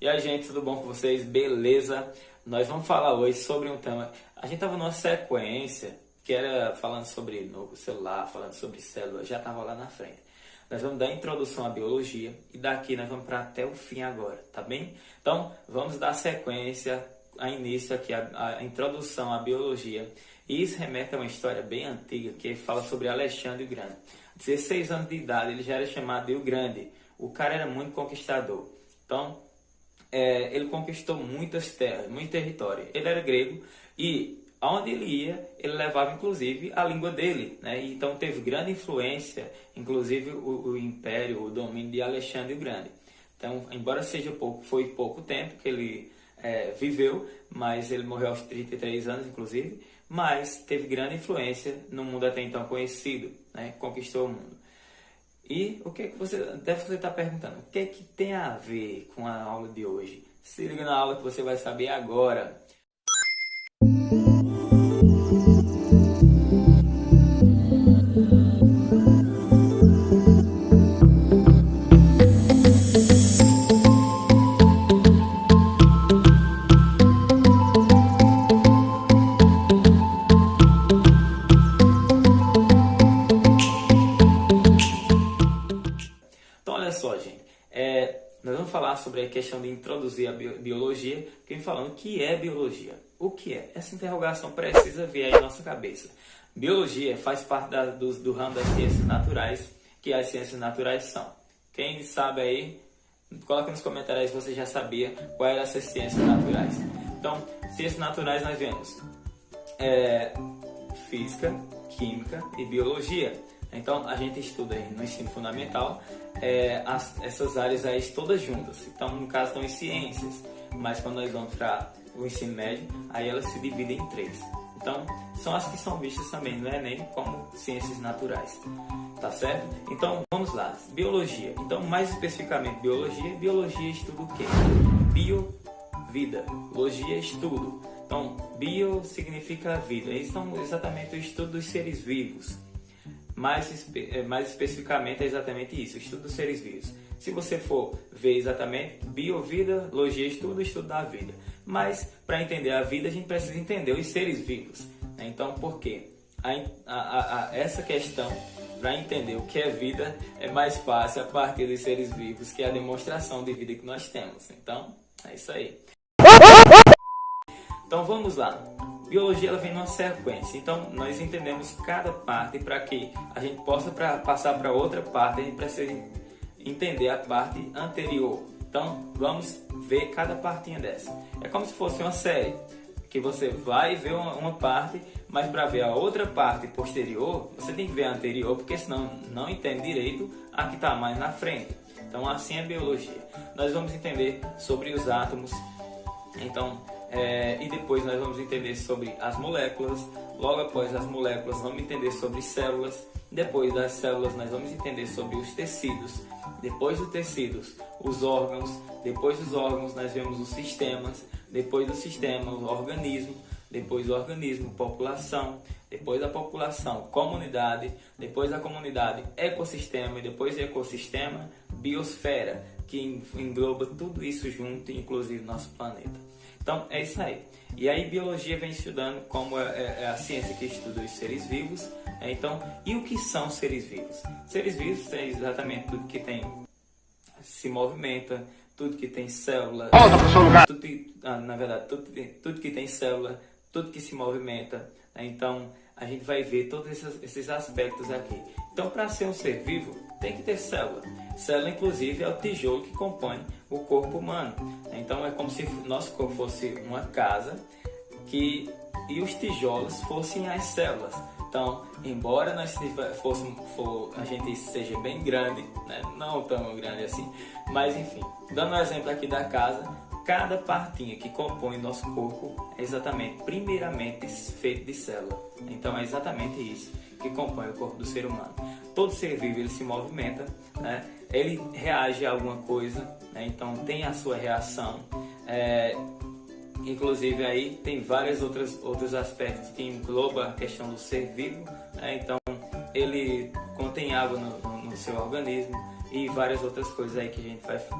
E aí, gente, tudo bom com vocês? Beleza? Nós vamos falar hoje sobre um tema. A gente estava numa sequência que era falando sobre novo celular, falando sobre célula, já estava lá na frente. Nós vamos dar introdução à biologia e daqui nós vamos para até o fim agora, tá bem? Então, vamos dar sequência, a início aqui, a introdução à biologia. E isso remete a uma história bem antiga que fala sobre Alexandre o Grande. 16 anos de idade, ele já era chamado de o Grande. O cara era muito conquistador. Então, ele conquistou muitas terras, muito território. Ele era grego e aonde ele ia, ele levava inclusive a língua dele, né? Então teve grande influência, inclusive o império, o domínio de Alexandre o Grande. Então, embora seja foi pouco tempo que ele viveu, mas ele morreu aos 33 anos, inclusive, mas teve grande influência no mundo até então conhecido, né? Conquistou o mundo. E o que é que você deve estar perguntando? O que é que tem a ver com a aula de hoje? Se liga na aula que você vai saber agora. Então, olha só, gente. Nós vamos falar sobre a questão de introduzir a biologia, que falando o que é biologia. O que é? Essa interrogação precisa vir aí na nossa cabeça. Biologia faz parte do ramo das ciências naturais, que as ciências naturais são. Quem sabe aí, coloca nos comentários se você já sabia quais eram essas ciências naturais. Então, ciências naturais nós vemos física, química e biologia. Então, a gente estuda aí no ensino fundamental essas áreas aí todas juntas. Então, no caso, estão em ciências, mas quando nós vamos para o ensino médio, aí elas se dividem em 3. Então, são as que são vistas também no Enem como ciências naturais, tá certo? Então, vamos lá. Biologia. Então, mais especificamente, biologia estuda o quê? Bio, vida. Logia, estudo. Então, bio significa vida. Então, exatamente o estudo dos seres vivos. Mais especificamente é exatamente isso, o estudo dos seres vivos. Se você for ver exatamente, biovida, logia, estudo da vida. Mas para entender a vida a gente precisa entender os seres vivos, né? Então por quê? Essa questão, para entender o que é vida, é mais fácil a partir dos seres vivos, que é a demonstração de vida que nós temos. Então, é isso aí. Então vamos lá. Biologia ela vem numa sequência, então nós entendemos cada parte para que a gente possa passar para outra parte, a gente precisa entender a parte anterior. Então vamos ver cada partinha dessa. É como se fosse uma série, que você vai ver uma parte, mas para ver a outra parte posterior, você tem que ver a anterior, porque senão não entende direito a que está mais na frente. Então assim é a biologia. Nós vamos entender sobre os átomos, então e depois nós vamos entender sobre as moléculas. Logo após as moléculas vamos entender sobre células. Depois das células nós vamos entender sobre os tecidos. Depois dos tecidos, os órgãos. Depois dos órgãos nós vemos os sistemas. Depois do sistema, o organismo. Depois do organismo, população. Depois da população, comunidade. Depois da comunidade, ecossistema. E depois do ecossistema, biosfera, que engloba tudo isso junto, inclusive nosso planeta. Então, é isso aí. E aí, biologia vem estudando como é a ciência que estuda os seres vivos. Então, e o que são seres vivos? Seres vivos é exatamente tudo que se movimenta, tudo que tem célula. Tudo que tem célula, tudo que se movimenta. Então, a gente vai ver todos esses aspectos aqui. Então, para ser um ser vivo, tem que ter célula. Célula, inclusive, é o tijolo que compõe o corpo humano. Então, é como se nosso corpo fosse uma casa e os tijolos fossem as células. Então, embora a gente seja bem grande, né? Não tão grande assim, mas enfim, dando um exemplo aqui da casa, cada partinha que compõe nosso corpo é exatamente, primeiramente, feito de célula. Então, é exatamente isso que compõe o corpo do ser humano. Todo ser vivo ele se movimenta, né? Ele reage a alguma coisa, né? Então tem a sua reação. Inclusive aí tem vários outros aspectos que englobam a questão do ser vivo, né? Então ele contém água no seu organismo e várias outras coisas aí que a gente vai estar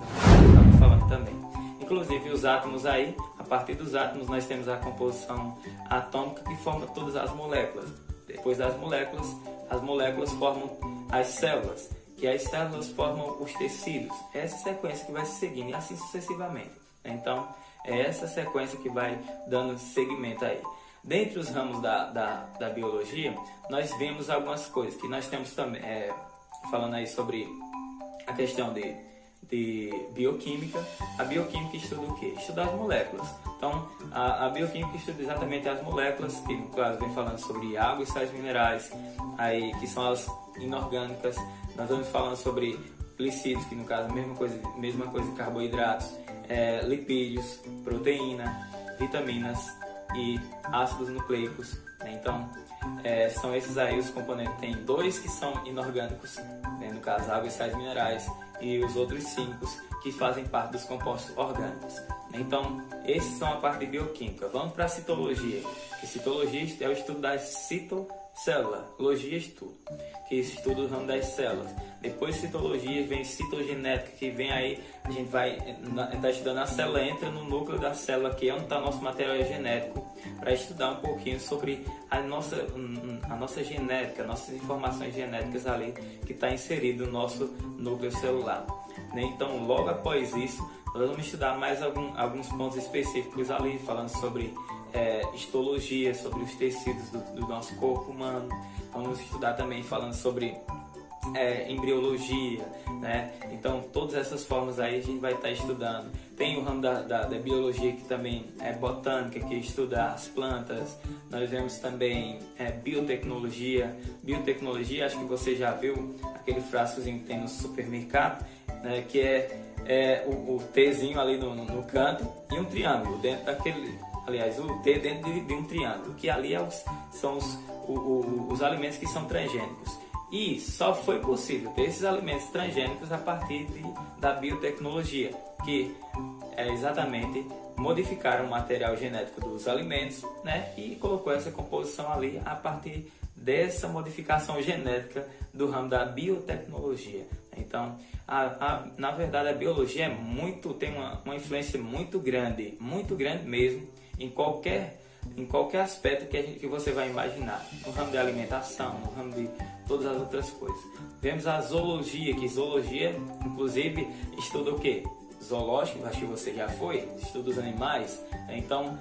falando também. Inclusive os átomos aí, a partir dos átomos nós temos a composição atômica que forma todas as moléculas. Depois das moléculas, as moléculas formam as células, que as células formam os tecidos. É essa sequência que vai se seguindo e assim sucessivamente. Então, é essa sequência que vai dando seguimento aí. Dentre os ramos da biologia, nós vemos algumas coisas que nós temos também, falando aí sobre a questão de bioquímica. A bioquímica estuda o quê? Estuda as moléculas. Então, a bioquímica estuda exatamente as moléculas, que no caso vem falando sobre água e sais minerais, aí, que são as inorgânicas. Nós vamos falando sobre glicídios, que no caso mesma coisa de carboidratos, lipídios, proteína, vitaminas e ácidos nucleicos. Então, são esses aí os componentes. Tem 2 que são inorgânicos, né, no caso água e sais minerais, e os outros 5 que fazem parte dos compostos orgânicos. Então, esses são a parte de bioquímica. Vamos para a citologia, que citologia é o estudo das citocélulas, logia estudo, que estuda o ramo das células. Depois de citologia vem citogenética, que vem aí, a gente vai estar estudando a célula, entra no núcleo da célula, que é onde está nosso material genético, para estudar um pouquinho sobre a nossa genética, nossas informações genéticas ali, que está inserido no nosso núcleo celular. Então, logo após isso, nós vamos estudar mais alguns pontos específicos ali, falando sobre histologia, sobre os tecidos do nosso corpo humano. Vamos estudar também falando sobre embriologia, né? Então, todas essas formas aí a gente vai estar estudando. Tem o ramo da biologia, que também é botânica, que estuda as plantas. Nós vemos também biotecnologia. Biotecnologia, acho que você já viu aquele frascozinho que tem no supermercado, né? Que é o Tzinho ali no canto e um triângulo dentro daquele. Aliás, o T dentro de um triângulo, que ali são os alimentos que são transgênicos. E só foi possível ter esses alimentos transgênicos a partir da biotecnologia, que é exatamente modificar o material genético dos alimentos, né, e colocou essa composição ali a partir dessa modificação genética do ramo da biotecnologia. Então, na verdade, a biologia tem uma influência muito grande mesmo, em qualquer aspecto que você vai imaginar, no ramo da alimentação, no ramo de todas as outras coisas. Vemos a zoologia, que zoologia, inclusive, estuda o quê? Zoológico, acho que você já foi, estuda os animais. Então,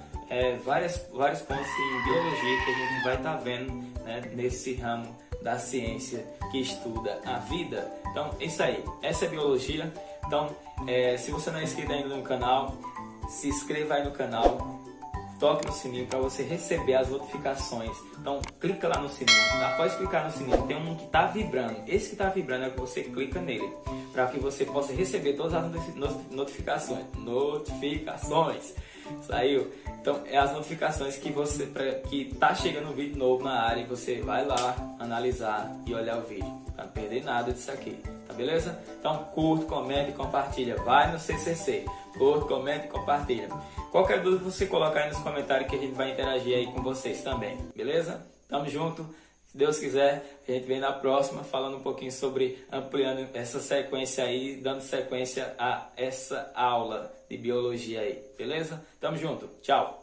vários pontos em biologia que a gente vai estar vendo, né, nesse ramo da ciência que estuda a vida. Então, isso aí, essa é biologia. Então, se você não é inscrito ainda no canal, se inscreva aí no canal, toque no sininho para você receber as notificações. Então, clica lá no sininho. Após clicar no sininho, tem um que está vibrando. Esse que está vibrando é que você clica nele, para que você possa receber todas as notificações. Saiu? Então, é as notificações que tá chegando um vídeo novo na área, e você vai lá analisar e olhar o vídeo, para não perder nada disso aqui. Tá beleza? Então, curte, comente e compartilha. Vai no CCC. Curte, comente e compartilha. Qualquer dúvida você coloca aí nos comentários, que a gente vai interagir aí com vocês também. Beleza? Tamo junto. Se Deus quiser, a gente vem na próxima falando um pouquinho sobre ampliando essa sequência aí, dando sequência a essa aula de biologia aí. Beleza? Tamo junto. Tchau.